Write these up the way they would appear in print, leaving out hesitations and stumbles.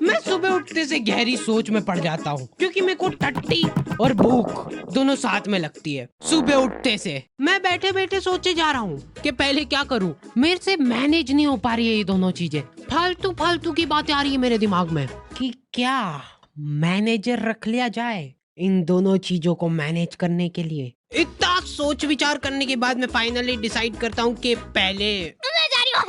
मैं सुबह उठते से गहरी सोच में पड़ जाता हूँ क्योंकि मेरे को टट्टी और भूख दोनों साथ में लगती है। सुबह उठते से मैं बैठे बैठे सोचे जा रहा हूँ कि पहले क्या करूँ। मेरे से मैनेज नहीं हो पा रही है ये दोनों चीजें। फालतू फालतू की बातें आ रही है मेरे दिमाग में कि क्या मैनेजर रख लिया जाए इन दोनों चीजों को मैनेज करने के लिए। इतना सोच विचार करने के बाद मैं फाइनली डिसाइड करता हूँ कि पहले मैं जा रही हूँ।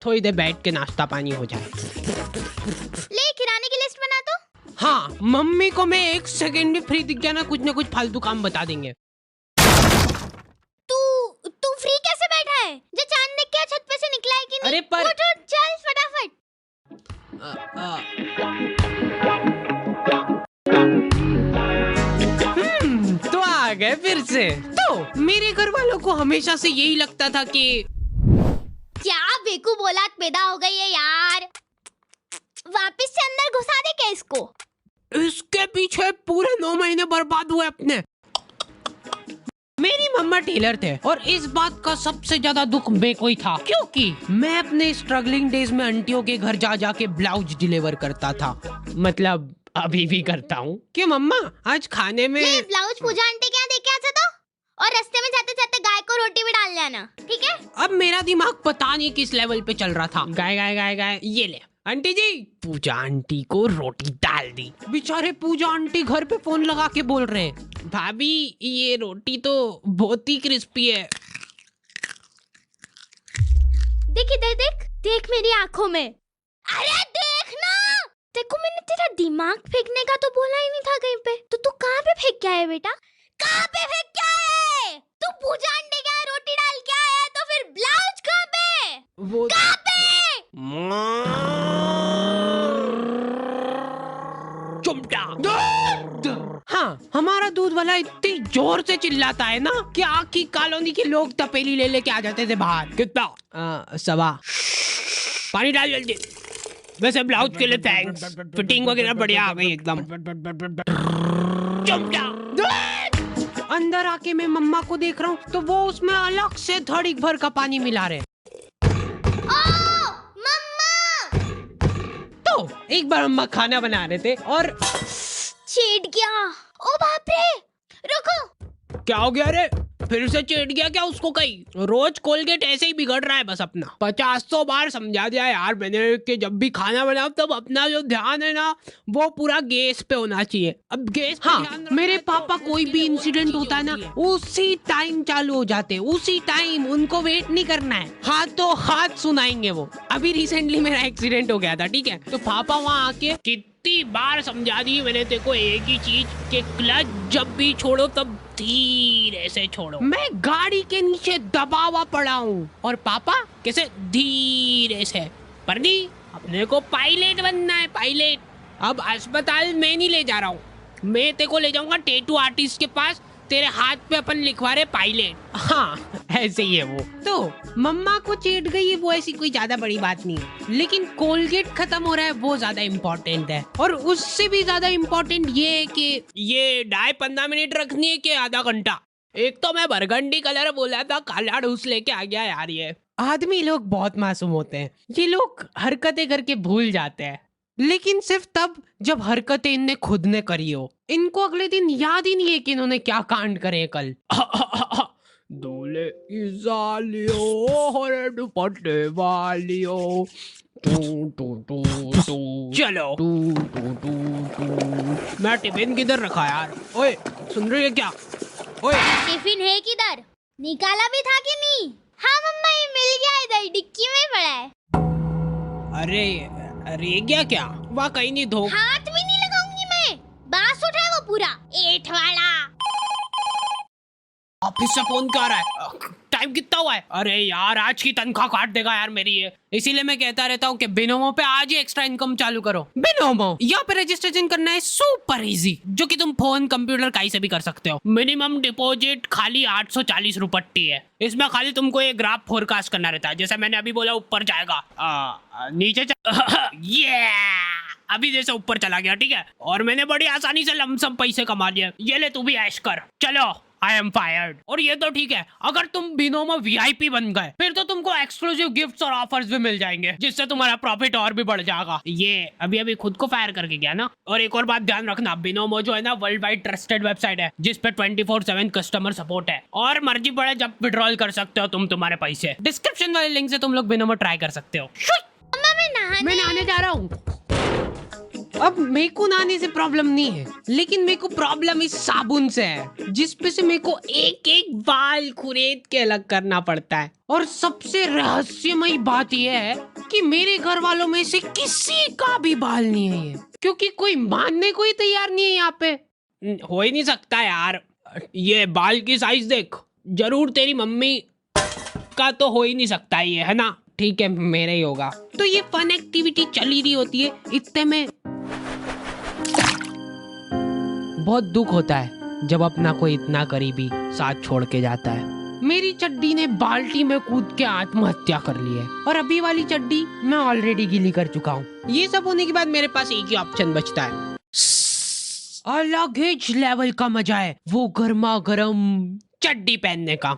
थोड़ी देर बैठ के नाश्ता पानी हो जाए। ले किराने की लिस्ट बना दो। हाँ, मम्मी को मैं 1 सेकंड भी फ्री दिख गया ना, कुछ फालतू काम बता देंगे। तू फ्री कैसे बैठा है? जो चांद देख के छत पे से निकला है कि नहीं? अरे पर उठ चल फटाफट। तो आ गए फिर से। तो मेरे घर वालों को हमेशा से यही लगता था कि क्या बेवकूफ औलाद पैदा हो गई है यार। वापस से अंदर घुसा दे क्या इसको? इसके पीछे पूरे 9 महीने बर्बाद हुए अपने। मेरी मम्मा टेलर थे और इस बात का सबसे ज्यादा दुख मेरे को ही था क्योंकि मैं अपने स्ट्रगलिंग डेज में आंटियों के घर जा जाके ब्लाउज डिलीवर करता था। मतलब अभी भी करता हूँ। कि मम्मा आज खाने में ले ब्लाउज पूजा आंटी क्या देके आ जाता और रास्ते में जाते जाते गाय को रोटी भी डाल लेना, ठीक है? अब मेरा दिमाग पता नहीं किस लेवल पे चल रहा था। गाय गाय गाय गाय, ये ले आंटी जी। पूजा आंटी को रोटी डाल दी। बेचारे पूजा आंटी घर पे फोन लगा के बोल रहे हैं, भाभी ये रोटी तो बहुत ही क्रिस्पी है। देख इधर देख मेरी आंखों में। अरे देख ना, देखो मैंने तेरा दिमाग फेंकने का तो बोला ही नहीं था कहीं पे। तो तू कहाँ पे फेंक के आया बेटा? कहाँ पे फेंक के आया? तू पूजा आंटी के यहाँ रोटी डाल के आया तो फिर ब्लाउज कहाँ पे? वो कहाँ पे? हाँ, हमारा दूध वाला इतनी जोर से चिल्लाता है ना कि आखी कॉलोनी के लोग तपेली ले लेके आ जाते थे बाहर। कितना? 1.25। पानी डाल जल्दी। वैसे ब्लाउज के लिए थैंक्स, फिटिंग वगैरह बढ़िया आ गई एकदम। अंदर आके मैं मम्मा को देख रहा हूँ तो वो उसमें अलग से धड़ी भर का पानी मिला रहे। मम्मा! तो एक बार मम्मा खाना बना रहे थे और छेड़ गया। ओ बाप रे, रुको। क्या हो गया रे? फिर से चेट गया क्या उसको? कहीं रोज कोलगेट ऐसे ही बिगड़ रहा है बस अपना। 50 बार समझा दिया यार मैंने कि जब भी खाना बनाओ तब अपना जो ध्यान है ना वो पूरा गैस पे होना चाहिए। अब गैस पे हाँ, मेरे पापा कोई भी इंसिडेंट होता है ना उसी टाइम चालू हो जाते हैं, उसी टाइम। उनको वेट नहीं करना है, हाथों हाथ सुनाएंगे वो। अभी रिसेंटली मेरा एक्सीडेंट हो गया था, ठीक है? तो पापा वहाँ आके कितनी बार समझा दी मैंने तेरे को एक ही चीज कि क्लच जब भी छोड़ो तब धीरे से छोड़ो। मैं गाड़ी के नीचे दबा हुआ पड़ा हूँ और पापा कैसे धीरे से। पर नहीं, अपने को पायलट बनना है, पायलट। अब अस्पताल में नहीं ले जा रहा हूँ, मैं तेरे को ले जाऊंगा टैटू आर्टिस्ट के पास। तेरे हाथ पे अपन लिखवा रहे पायलट। हाँ ऐसे ही है वो। तो मम्मा को चेट गई वो ऐसी कोई ज्यादा बड़ी बात नहीं है, लेकिन कोलगेट खत्म हो रहा है वो ज्यादा इम्पोर्टेंट है। और उससे भी ज्यादा इम्पोर्टेंट ये है कि ये डाई 15 मिनट रखनी है कि आधा घंटा। एक तो मैं बरगंडी कलर बोला था, काला ढूस लेके आ गया यार। ये आदमी लोग बहुत मासूम होते हैं, ये लोग हरकतें करके भूल जाते हैं, लेकिन सिर्फ तब जब हरकतें इनने खुद ने करी हो। इनको अगले दिन याद ही नहीं है कि इन्होंने क्या कांड करे कल। दूल्हे की सालियों हरे दुपट्टे वालियों, चलो। मैं टिफिन किधर रखा यार? ओए सुन रही है क्या? ओए टिफिन है किधर? निकाला भी था कि नहीं? हाँ मम्मा, ये मिल गया, इधर डिक्की में पड़ा है। अरे गया क्या? वहाँ कहीं नहीं धो। हाथ भी नहीं लगाऊंगी मैं, बांस उठाए वो पूरा एठ वाला। ऑफिस से फोन क्या आ रहा है? टाइम कितना हुआ है? अरे यार आज की तनख्वाह काट देगा यार मेरी ये। इसीलिए मैं कहता रहता हूँ कि बिनोमो पे आज ही एक्स्ट्रा इनकम चालू करो। बिनोमो यहाँ पे रजिस्ट्रेशन करना है सुपर इजी, जो कि तुम फोन कंप्यूटर कहीं से भी कर सकते हो। मिनिमम डिपॉजिट खाली 840 रुपट्टी है। इसमें खाली तुमको एक ग्राफ फोरकास्ट करना रहता है, जैसे मैंने अभी बोला ऊपर जाएगा, नीचे ये अभी जैसे ऊपर चला गया, ठीक है? और मैंने बड़ी आसानी से लमसम पैसे कमा लिए। ये ले तू भी ऐश कर। चलो आई एम फायर्ड। और ये तो ठीक है, अगर तुम बिनोमो वीआईपी बन गए फिर तो तुमको एक्सक्लूसिव गिफ्ट्स और ऑफर्स भी मिल जाएंगे, जिससे तुम्हारा प्रॉफिट और भी बढ़ जाएगा। ये अभी अभी खुद को फायर करके गया ना। और एक और बात ध्यान रखना, बिनोमो जो है ना वर्ल्ड वाइड ट्रस्टेड वेबसाइट है, जिसपे 24/7 कस्टमर सपोर्ट है, और मर्जी पड़े जब विड्रॉल कर सकते हो तुम तुम्हारे पैसे। डिस्क्रिप्शन वाले लिंक से तुम लोग बिनोमो ट्राई कर सकते हो। मैं नहाने जा रहा हूँ। अब मेरे को नहाने से प्रॉब्लम नहीं है, लेकिन मेरे को प्रॉब्लम इस साबुन से है, जिसपे से मेरे को एक एक बाल खुरेद के अलग करना पड़ता है। और सबसे रहस्यमयी बात यह है कि मेरे घर वालों में से किसी का भी बाल नहीं है ये, क्योंकि कोई मानने को ही तैयार नहीं है यहाँ पे। हो ही नहीं सकता यार, ये बाल की साइज देख, जरूर तेरी मम्मी का तो हो ही नहीं सकता ये, है ना? ठीक है, मेरा ही होगा। तो ये फन एक्टिविटी चल ही रही होती है, इतने में बहुत दुख होता है जब अपना कोई इतना करीबी साथ छोड़ के जाता है। मेरी चड्डी ने बाल्टी में कूद के आत्महत्या कर ली है, और अभी वाली चड्डी मैं ऑलरेडी गीली कर चुका हूँ। ये सब होने के बाद मेरे पास एक ही ऑप्शन बचता है, अलग ही लेवल का मजा है वो गर्मा गर्म चड्डी पहनने का।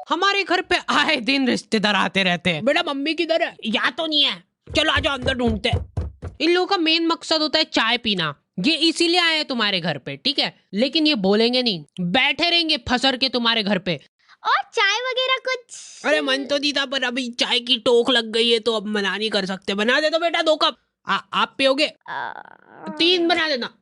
हमारे घर पे आए दिन रिश्तेदार आते रहते हैं। बेटा मम्मी किधर है? या तो नहीं है, चलो आ जाओ अंदर ढूंढते। इन लोगों का मेन मकसद होता है चाय पीना। ये इसीलिए आए हैं तुम्हारे घर पे, ठीक है? लेकिन ये बोलेंगे नहीं, बैठे रहेंगे फसर के तुम्हारे घर पे। और चाय वगैरह कुछ? अरे मन तो नहीं था, पर अभी चाय की टोक लग गई है तो अब मना नहीं कर सकते। बना दे तो बेटा 2 कप। आप पियोगे? 3 बना देना।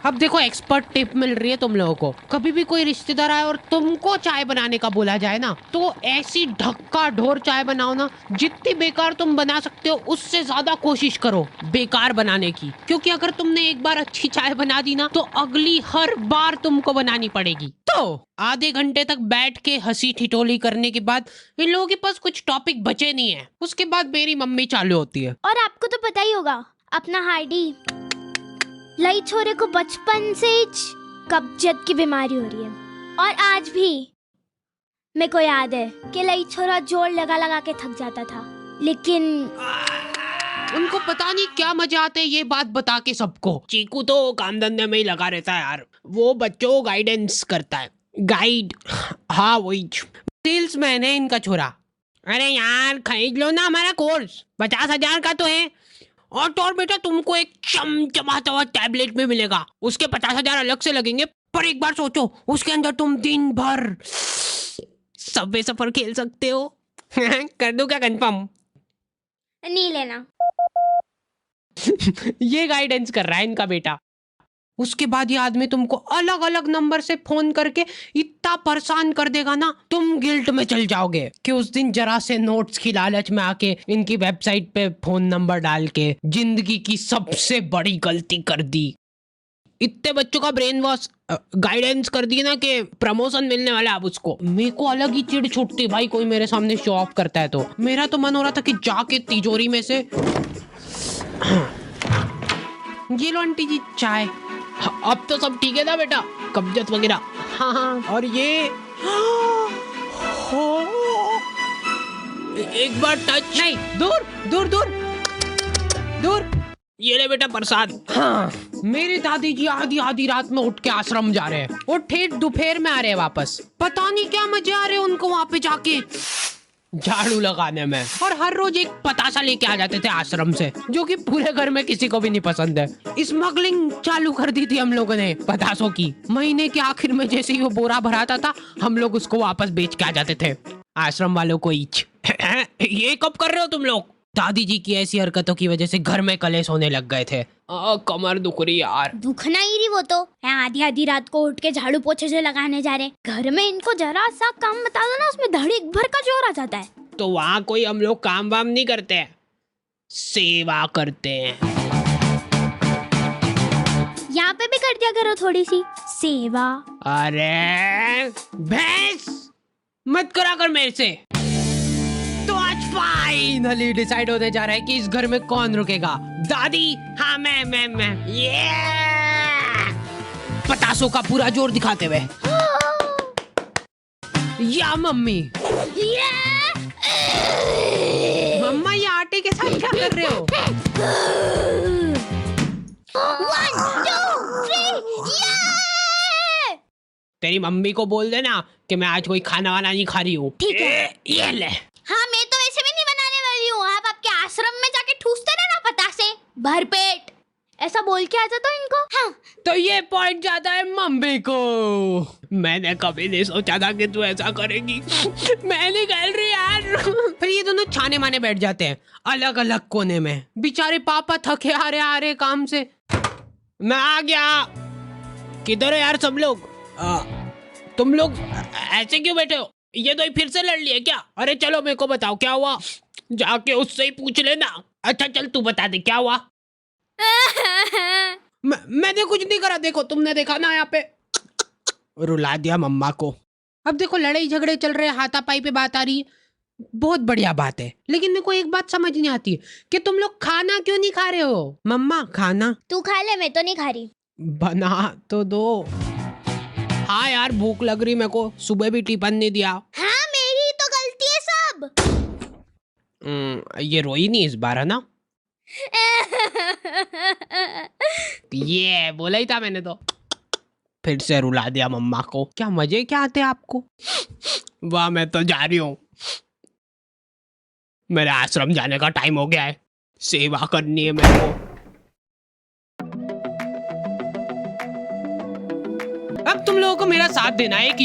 अब देखो, एक्सपर्ट टिप मिल रही है तुम लोगों को। कभी भी कोई रिश्तेदार आए और तुमको चाय बनाने का बोला जाए ना, तो ऐसी ढक्का ढोर चाय बनाओ ना, जितनी बेकार तुम बना सकते हो उससे ज्यादा कोशिश करो बेकार बनाने की। क्योंकि अगर तुमने एक बार अच्छी चाय बना दी ना, तो अगली हर बार तुमको बनानी पड़ेगी। तो आधे घंटे तक बैठ के हंसी ठिठोली करने के बाद इन लोगों के पास कुछ टॉपिक बचे नहीं है। उसके बाद मेरी मम्मी चालू होती है। और आपको तो पता ही होगा, अपना हार्डी लई छोरे को बचपन से ही कब्जियत की बीमारी हो रही है, और आज भी मेरे को याद है कि लई छोरा जोर लगा लगा के थक जाता था, लेकिन उनको पता नहीं क्या मजा आता है ये बात बता के सबको। चीकू तो काम धंधे में ही लगा रहता है यार, वो बच्चों को गाइडेंस करता है। गाइड, हाँ वही सेल्समैन है इनका छोरा। अरे यार खरीद लो ना हमारा कोर्स, 50,000 का तो है। और बेटा तुमको एक चमचमाता हुआ टैबलेट में मिलेगा, उसके 50,000 अलग से लगेंगे। पर एक बार सोचो, उसके अंदर तुम दिन भर सबवे सफर खेल सकते हो। कर दो क्या कंफर्म? नहीं लेना। ये गाइडेंस कर रहा है इनका बेटा। उसके बाद ये आदमी तुमको अलग अलग नंबर से फोन करके इतना परेशान कर देगा ना, तुम गिल्ट में चल जाओगे कि उस दिन जरा से नोट्स की लालच में आके इनकी वेबसाइट पे फोन नंबर डाल के जिंदगी की सबसे बड़ी गलती कर दी। इतने बच्चों का ब्रेन वॉश गाइडेंस कर दी ना कि प्रमोशन मिलने वाला है अब उसको। मेरे को अलग ही चिढ़ छुटती भाई, कोई मेरे सामने शो ऑफ करता है तो। मेरा तो मन हो रहा था कि जाके तिजोरी में से ये लो आंटी जी चाय। अब तो सब ठीक है ना बेटा, कब्जियत वगैरह? हाँ। और ये एक बार टच नहीं, दूर दूर दूर दूर। ये ले बेटा प्रसाद। हाँ, मेरी दादी जी आधी आधी रात में उठ के आश्रम जा रहे हैं और ठेठ दोपहर में आ रहे हैं वापस। पता नहीं क्या मजे आ रहे हैं उनको वहाँ पे जाके झाड़ू लगाने में। और हर रोज एक पतासा लेके आ जाते थे आश्रम से, जो कि पूरे घर में किसी को भी नहीं पसंद है। स्मगलिंग चालू कर दी थी हम लोगों ने पतासों की। महीने के आखिर में जैसे ही वो बोरा भराता था, हम लोग उसको वापस बेच के आ जाते थे आश्रम वालों को ईच। ये कब कर रहे हो तुम लोग? दादी जी की ऐसी हरकतों की वजह से घर में कलेश होने लग गए थे। कमर दुख रही यार। दुखना ही रही वो तो, आधी आधी रात को उठ के झाड़ू पोछे से लगाने जा रहे। घर में इनको जरा सा काम बता दो ना, उसमें धड़ीक भर का जोर आ जाता है। तो वहाँ कोई हम लोग काम वाम नहीं करते हैं, सेवा करते हैं। यहाँ पे भी कर दिया करो थोड़ी सी सेवा। अरे भैंस मत करा कर मेरे से। तो आज फाइनली डिसाइड होने जा रहा है कि इस घर में कौन रुकेगा। दादी? हाँ मैं ये पतासों का पूरा जोर दिखाते हुए। या मम्मी? मम्मा ये आटे के साथ क्या कर रहे हो? 1 2 3 तेरी मम्मी को बोल देना कि मैं आज कोई खाना वाना नहीं खा रही हूँ। ठीक है। ये ले। हाँ, मैं तो वैसे भी नहीं बनाने वाली हूँ। आप आपके आश्रम में जाके ठूसते रहना पता से भरपेट, ऐसा बोल के आता तो इनको। हाँ, तो ये पॉइंट जाता है मम्मी को। मैंने कभी नहीं सोचा था कि तू ऐसा करेगी। मैं नहीं खेल रही यार। फिर ये दोनों छाने माने बैठ जाते हैं अलग अलग कोने में। बेचारे पापा थके आ रहे काम से। मैं आ गया। किधर है यार सब लोग? तुम लोग ऐसे क्यों बैठे हो? ये तो फिर से लड़ लिए क्या? अरे चलो मेरे को बताओ क्या हुआ, जाके उससे ही पूछ लेना। अच्छा चल तू बता दे क्या हुआ। मैंने कुछ नहीं करा, देखो तुमने देखा ना यहाँ पे। रुला दिया मम्मा को। अब देखो लड़ाई झगड़े चल रहे हैं, हाथापाई पे बात आ रही है, बहुत बढ़िया बात है। लेकिन मेरे को एक बात समझ नहीं आती कि तुम लोग खाना क्यों नहीं खा रहे हो? मम्मा खाना तू खा ले, मैं तो नहीं खा रही। बना तो दो। हाँ यार भूख लग रही मेरे को, सुबह भी टिफिन नहीं दिया। हाँ, मेरी तो गलती है सब। ये रोई नहीं इस बार है ना? ये बोला ही था मैंने तो। फिर से रुला दिया मम्मा को। क्या मजे क्या आते हैं आपको? वाह, मैं तो जा रही हूँ, मेरे आश्रम जाने का टाइम हो गया है, सेवा करनी है मेरे को। अब तुम लोगों को मेरा साथ देना है कि